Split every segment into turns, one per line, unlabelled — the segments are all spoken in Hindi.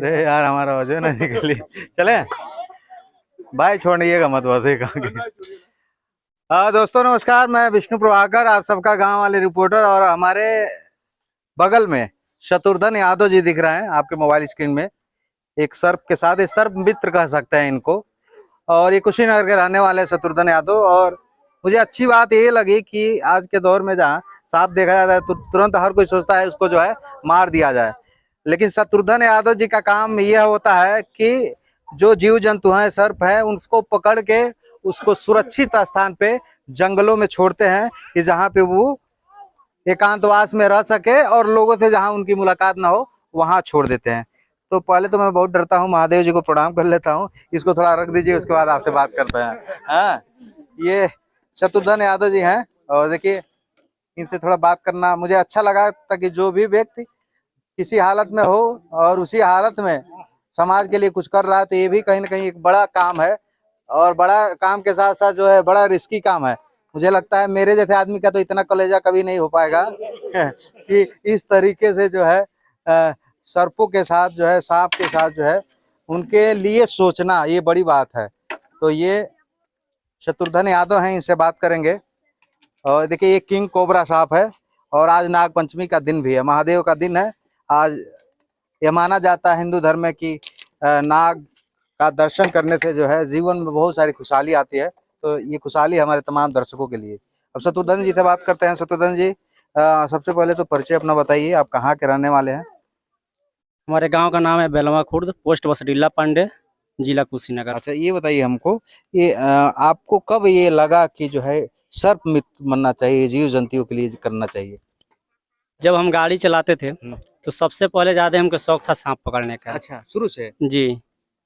अरे यार हमारा वजह ना निकली। चले भाई, छोड़िएगा मत वजह कहाँ। हाँ दोस्तों नमस्कार, मैं विष्णु प्रभाकर, आप सबका गांव वाले रिपोर्टर। और हमारे बगल में शत्रुघ्न यादव जी दिख रहे हैं आपके मोबाइल स्क्रीन में, एक सर्प के साथ, एक सर्प मित्र कह सकते हैं इनको। और ये कुशीनगर के रहने वाले शत्रुघ्न यादव। और मुझे अच्छी बात ये लगी कि आज के दौर में जहाँ सांप देखा जाता है तो तुरंत हर कोई सोचता है उसको जो है मार दिया जाए, लेकिन शत्रुघ्न यादव जी का काम यह होता है कि जो जीव जंतु हैं, सर्प है, उसको पकड़ के उसको सुरक्षित स्थान पे जंगलों में छोड़ते हैं कि जहाँ पे वो एकांतवास में रह सके और लोगों से जहाँ उनकी मुलाकात ना हो वहाँ छोड़ देते हैं। तो पहले तो मैं बहुत डरता हूँ, महादेव जी को प्रणाम कर लेता हूँ। इसको थोड़ा रख दीजिए, उसके बाद आपसे बात करते हैं। हाँ, ये शत्रुघ्न यादव जी हैं और देखिए इनसे थोड़ा बात करना मुझे अच्छा लगा, ताकि जो भी व्यक्ति किसी हालत में हो और उसी हालत में समाज के लिए कुछ कर रहा है तो ये भी कहीं ना कहीं एक बड़ा काम है। और बड़ा काम के साथ साथ जो है बड़ा रिस्की काम है। मुझे लगता है मेरे जैसे आदमी का तो इतना कलेजा कभी नहीं हो पाएगा कि इस तरीके से जो है सर्पों के साथ जो है, सांप के साथ जो है, उनके लिए सोचना ये बड़ी बात है। तो ये शत्रुघ्न यादव हैं, इनसे बात करेंगे। और देखिए ये किंग कोबरा सांप है और आज नाग पंचमी का दिन भी है, महादेव का दिन है आज। यह माना जाता है हिंदू धर्म में कि नाग का दर्शन करने से जो है जीवन में बहुत सारी खुशहाली आती है। तो ये खुशहाली हमारे तमाम दर्शकों के लिए। अब शत्रुघ्न जी से बात करते हैं। शत्रुघ्न जी, सबसे पहले तो परिचय अपना बताइए, आप कहाँ के रहने वाले हैं?
हमारे गांव का नाम है बेलवा खुर्द, पोस्ट बसडीला पांडे, जिला कुशीनगर।
अच्छा ये बताइए हमको, ये आपको कब ये लगा कि जो है सर्प मित्र बनना चाहिए, जीव जंतुओं के लिए करना चाहिए?
जब हम गाड़ी चलाते थे तो सबसे पहले ज्यादा हमको शौक था सांप पकड़ने का।
अच्छा, शुरू से?
जी,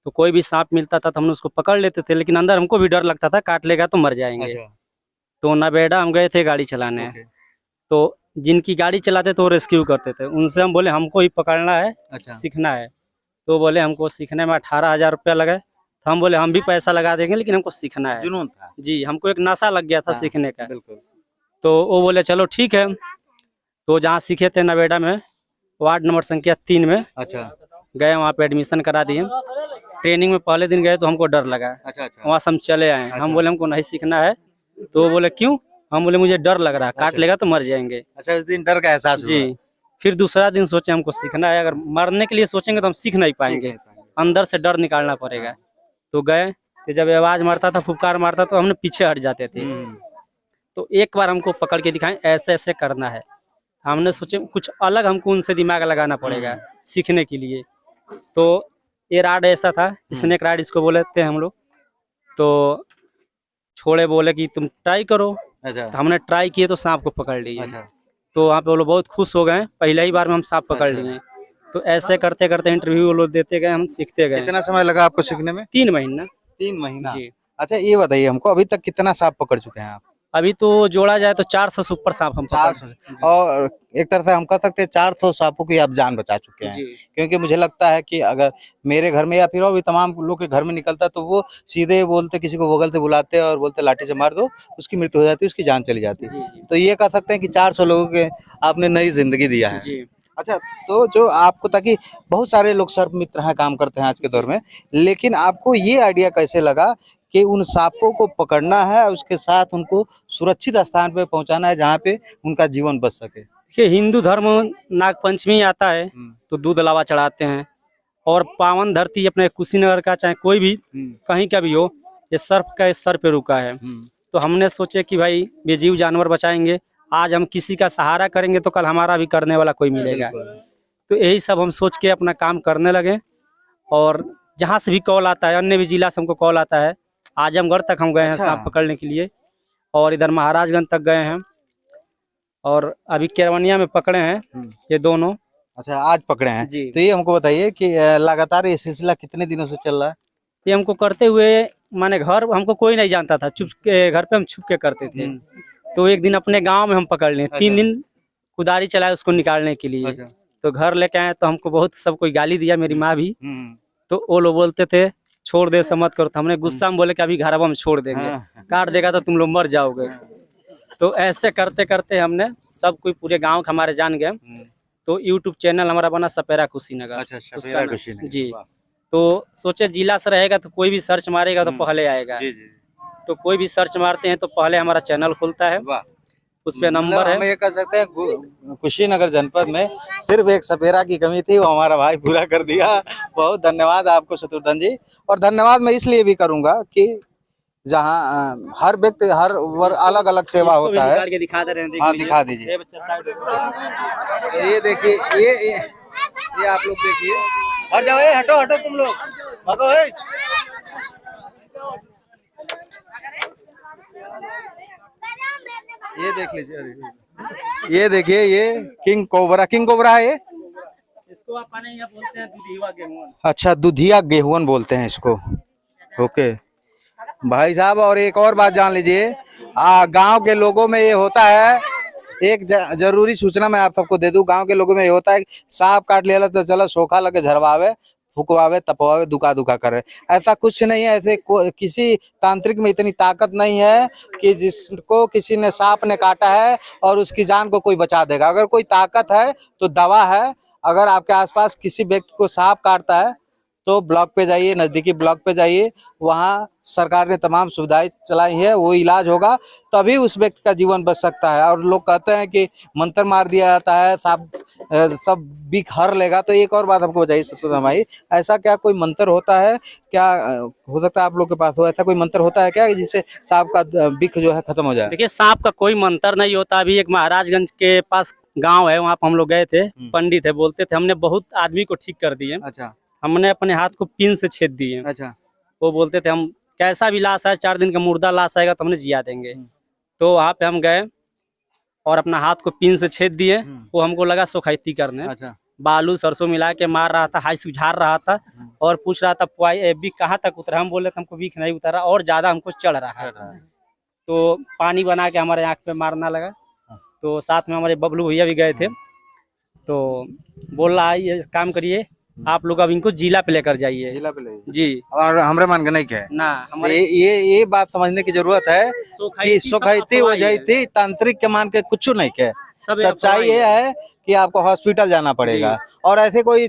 तो कोई भी सांप मिलता था तो हम उसको पकड़ लेते थे, लेकिन अंदर हमको भी डर लगता था काट लेगा तो मर जाएंगे।
अच्छा।
तो नवेड़ा हम गए थे गाड़ी चलाने। तो जिनकी गाड़ी चलाते थे वो रेस्क्यू करते थे, उनसे हम बोले हमको ही पकड़ना है।
अच्छा।
सीखना है। तो बोले हमको सीखने में 18,000 रुपया लगे। तो हम बोले हम भी पैसा लगा देंगे, लेकिन हमको सीखना है।
जुनून था।
जी, हमको एक नशा लग गया था सीखने का।
बिल्कुल।
तो वो बोले चलो ठीक है। तो जहाँ सीखे थे नवेड़ा में, वार्ड नंबर संख्या 3 में।
अच्छा
गए वहाँ पे एडमिशन करा दिए। ट्रेनिंग में पहले दिन गए तो हमको डर लगा।
अच्छा। अच्छा
वहाँ से हम चले आए। हम बोले हमको नहीं सीखना है। तो वो बोले क्यों? हम बोले मुझे डर लग रहा है, काट लेगा तो मर जाएंगे।
अच्छा, उस दिन डर का एहसास हुआ?
जी। फिर दूसरा दिन सोचे हमको सीखना है, अगर मरने के लिए सोचेंगे तो हम सीख नहीं पाएंगे, अंदर से डर निकालना पड़ेगा। तो गए तो जब आवाज मारता था, फुफकार मारता तो हमने पीछे हट जाते थे। तो एक बार हमको पकड़ के दिखाएं ऐसे ऐसे करना है। हमने सोचे कुछ अलग हमको उनसे दिमाग लगाना पड़ेगा सीखने के लिए। तो ये राड ऐसा था, स्नेक राड इसको बोले थे हम लोग। तो छोड़े, बोले कि तुम ट्राई करो।
अच्छा।
तो हमने ट्राई किए तो सांप को पकड़ लिए।
अच्छा।
तो वहाँ पे वो लोग बहुत खुश हो गए, पहले ही बार में हम सांप पकड़ लिए। तो ऐसे करते करते इंटरव्यू वो लोग देते गए, हम सीखते गए।
कितना समय लगा आपको सीखने में?
3 महीना।
3 महीना?
जी।
अच्छा ये बताइए हमको, अभी तक कितना सांप पकड़ चुके हैं आप?
अभी तो जोड़ा जाए तो 400 से ऊपर सांप हम
400। और एक तरह से हम कह सकते हैं 400 सांपों की आप जान बचा चुके हैं। क्योंकि मुझे लगता है कि अगर मेरे घर में या फिर और भी तमाम लोग के घर में निकलता तो वो सीधे बोलते, किसी को बगल से बुलाते और बोलते लाठी से मार दो, उसकी मृत्यु हो जाती, उसकी जान चली जाती। तो ये कह सकते हैं कि 400 लोगों के आपने नई जिंदगी दिया है। अच्छा, तो जो आपको, ताकि बहुत सारे लोग सर्प मित्र हैं, काम करते हैं आज के दौर में, लेकिन आपको ये आइडिया कैसे लगा कि उन सांपों को पकड़ना है, उसके साथ उनको सुरक्षित स्थान पे पहुंचाना है जहाँ पे उनका जीवन बच सके?
देखिए हिंदू धर्म नाग पंचमी आता है तो दूध लावा चढ़ाते हैं। और पावन धरती अपने कुशीनगर का, चाहे कोई भी कहीं का भी हो, ये सर्प का इस सर पे रुका है। तो हमने सोचे कि भाई ये जीव जानवर बचाएंगे, आज हम किसी का सहारा करेंगे तो कल हमारा भी करने वाला कोई मिलेगा। तो यही सब हम सोच के अपना काम करने लगे। और जहाँ से भी कॉल आता है, अन्य भी जिला से हमको कॉल आता है। आजमगढ़ तक हम गए हैं सांप पकड़ने के लिए, और इधर महाराजगंज तक गए हैं, और अभी केरवनिया में पकड़े हैं ये दोनों।
अच्छा, आज पकड़े हैं जी। तो ये हमको बताइए कि लगातार ये सिलसिला कितने दिनों से चल रहा है?
ये हमको करते हुए, माने घर हमको कोई नहीं जानता था, चुप के घर पे हम छुप के करते थे। तो एक दिन अपने गांव में हम पकड़ लिए। 3 दिन कुदारी चलाए उसको निकालने के लिए। तो घर लेके आए तो हमको बहुत सब कोई गाली दिया, मेरी माँ भी। तो वो लोग बोलते थे छोड़ दे, ऐसा मत करो। तो हमने गुस्सा में बोले कि अभी घर हम छोड़ देंगे, काट देगा तो तुम लोग मर जाओगे। तो ऐसे करते करते हमने सब कोई, पूरे गांव के हमारे जान गए। तो यूट्यूब चैनल हमारा बना सपेरा कुशीनगर।
अच्छा,
उसका
सपेरा
नाम-
कुशीनगर,
जी।
वाह।
तो सोचे जिला से रहेगा तो कोई भी सर्च मारेगा तो पहले आएगा।
जी जी,
तो कोई भी सर्च मारते हैं तो पहले हमारा चैनल खुलता है,
वाह।
उस पे
मतलब
नंबर
हम
है।
ये कह सकते हैं कुशीनगर जनपद में सिर्फ एक सपेरा की कमी थी, वो हमारा भाई पूरा कर दिया। बहुत धन्यवाद आपको शत्रुघ्न जी। और धन्यवाद मैं इसलिए भी करूंगा कि जहाँ हर व्यक्ति हर वर्ग अलग अलग सेवा
इसको भी
होता है।
निकाल के दिखा दे रहे हैं, देख
हाँ,
लीजिए।
दिखा दीजिए।
ये बच्चा साइड में।
तो ये देखिए, ये आप लोग देखिए। और जाओ, हटो हटो तुम लोग, हटो। ये देख लीजिए, अरे ये देखिए, ये किंग कोबरा है ये।
इसको आप पाने यहाँ बोलते हैं दुधिया गेहूं।
अच्छा, दुधिया गेहूं बोलते हैं इसको। ओके भाई साहब, और एक और बात जान लीजिए, गांव के लोगों में ये होता है, एक जरूरी सूचना मैं आप सबको दे दूं, गांव के लोगों में ये होता है कि सांप काट लिया तो चलो सोखा लगे झरवावे, फुकवावे, तपवावे, दुका दुका करे। ऐसा कुछ नहीं है, ऐसे किसी तांत्रिक में इतनी ताकत नहीं है कि जिसको किसी ने सांप ने काटा है और उसकी जान को कोई बचा देगा। अगर कोई ताकत है तो दवा है। अगर आपके आसपास किसी व्यक्ति को सांप काटता है तो ब्लॉक पे जाइए, नजदीकी ब्लॉक पे जाइए, वहाँ सरकार ने तमाम सुविधाएं चलाई है, वो इलाज होगा तभी उस व्यक्ति का जीवन बच सकता है। और लोग कहते हैं कि मंत्र मार दिया जाता है, सब बिख हर लेगा। तो एक और बात हमको बताइए शत्रुघ्न भाई, ऐसा क्या कोई मंत्र होता है क्या? हो सकता है आप लोग के पास हो, ऐसा कोई मंत्र होता है क्या जिससे सांप का बिख जो है खत्म हो जाए?
देखिए, सांप का कोई मंत्र नहीं होता। अभी एक महाराजगंज के पास गांव है, वहाँ पर हम लोग गए थे, पंडित है, बोलते थे हमने बहुत आदमी को ठीक कर दिए।
अच्छा,
हमने अपने हाथ को पिन से छेद दिए।
अच्छा,
वो बोलते थे हम कैसा भी लाश है, 4 दिन का मुर्दा लाश आएगा तो हमने जिया देंगे। तो वहाँ पे हम गए और अपना हाथ को पिन से छेद दिए। वो हमको लगा सोखैती करने,
अच्छा,
बालू सरसों मिला के मार रहा था, हाई सुझार रहा था और पूछ रहा था बीख कहाँ तक उतरा। हम बोले हमको बीख नहीं उतरा और ज्यादा हमको चढ़ रहा है। तो पानी बना के हमारे आँख पे मारना लगा। तो साथ में हमारे बबलू भैया भी गए थे। तो बोल रहा है ये काम करिए आप लोग, अब इनको जिला पे लेकर जाइए।
जिला पे ले
जी।
और हमरे मन के नहीं क्या है
ना हमारे
ये बात समझने की जरूरत है कि सोखैती हो जाती, तांत्रिक के मान के कुछ नहीं क्या। सच्चाई ये है कि आपको हॉस्पिटल जाना पड़ेगा और ऐसे कोई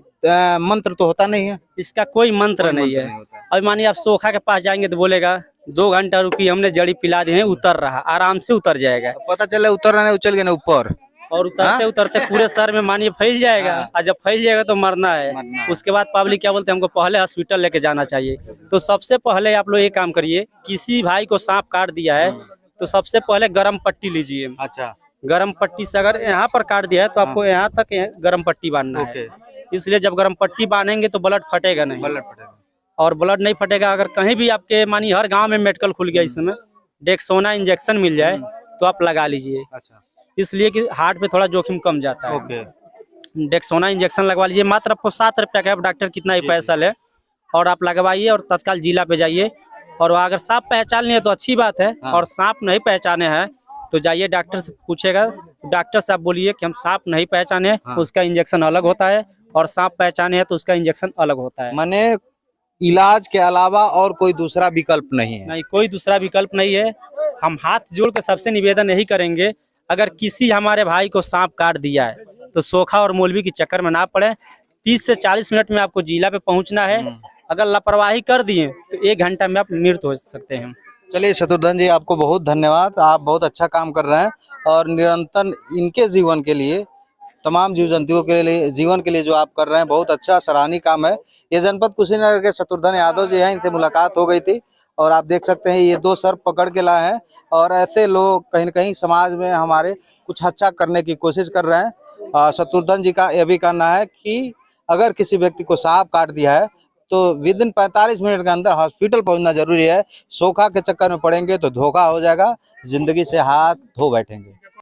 मंत्र तो होता नहीं है।
इसका कोई मंत्र नहीं है। अब मानिए आप सोखा के पास जाएंगे तो बोलेगा 2 घंटा रुकी, हमने जड़ी पिला दी है, उतर रहा, आराम से उतर जाएगा।
पता चले उतर रहा उछल गया ना ऊपर,
और उतरते उतरते पूरे सर में मानिए फैल जाएगा। और जब फैल जाएगा तो मरना है। उसके बाद पब्लिक क्या बोलते हैं, हमको पहले हॉस्पिटल लेके जाना चाहिए। तो सबसे पहले आप लोग ये काम करिए, किसी भाई को सांप काट दिया है तो सबसे पहले गर्म पट्टी लीजिए।
अच्छा,
गर्म पट्टी से अगर यहाँ पर काट दिया है तो आपको यहाँ तक गर्म पट्टी बांधना है। इसलिए जब गर्म पट्टी बांधेंगे तो ब्लड फटेगा नहीं। और ब्लड नहीं फटेगा। अगर कहीं भी आपके मानिए हर गांव में मेडिकल खुल गया, इस समय डेक्सोना इंजेक्शन मिल जाए तो आप लगा लीजिए।
अच्छा,
इसलिए कि हार्ट पे थोड़ा जोखिम कम जाता है। डेक्सोना इंजेक्शन लगवा लीजिए। मात्र आपको 7 रुपया का, डॉक्टर कितना ही पैसा ले, और आप लगवाइए और तत्काल जिला पे जाइए। और अगर सांप पहचान लिया तो अच्छी बात है। और सांप नहीं पहचाने हैं तो जाइए डॉक्टर से पूछेगा, डॉक्टर से आप बोलिए कि हम सांप नहीं पहचाने, उसका इंजेक्शन अलग होता है, और सांप पहचाने हैं तो उसका इंजेक्शन अलग होता है।
माने इलाज के अलावा और कोई दूसरा विकल्प नहीं है?
नहीं, कोई दूसरा विकल्प नहीं है। हम हाथ जोड़ कर सबसे निवेदन यही करेंगे, अगर किसी हमारे भाई को सांप काट दिया है तो सोखा और मौलवी के चक्कर में ना पड़े। 30 से 40 मिनट में आपको जिला पे पहुंचना है। अगर लापरवाही कर दिए तो 1 घंटा में आप मृत हो सकते हैं।
चलिए शत्रुघ्न जी, आपको बहुत धन्यवाद। आप बहुत अच्छा काम कर रहे हैं और निरंतर इनके जीवन के लिए, तमाम जीव जंतुओं के लिए, जीवन के लिए जो आप कर रहे हैं, बहुत अच्छा सराहनीय काम है। ये जनपद कुशीनगर के शत्रुघ्न यादव जी हैं, इनसे मुलाकात हो गई थी और आप देख सकते हैं ये 2 सर्प पकड़ के लाए हैं। और ऐसे लोग कहीं न कहीं समाज में हमारे कुछ अच्छा करने की कोशिश कर रहे हैं। शत्रुघ्न जी का यह भी कहना है कि अगर किसी व्यक्ति को सांप काट दिया है तो विदिन 45 मिनट के अंदर हॉस्पिटल पहुंचना जरूरी है। सोखा के चक्कर में पड़ेंगे तो धोखा हो जाएगा, जिंदगी से हाथ धो बैठेंगे।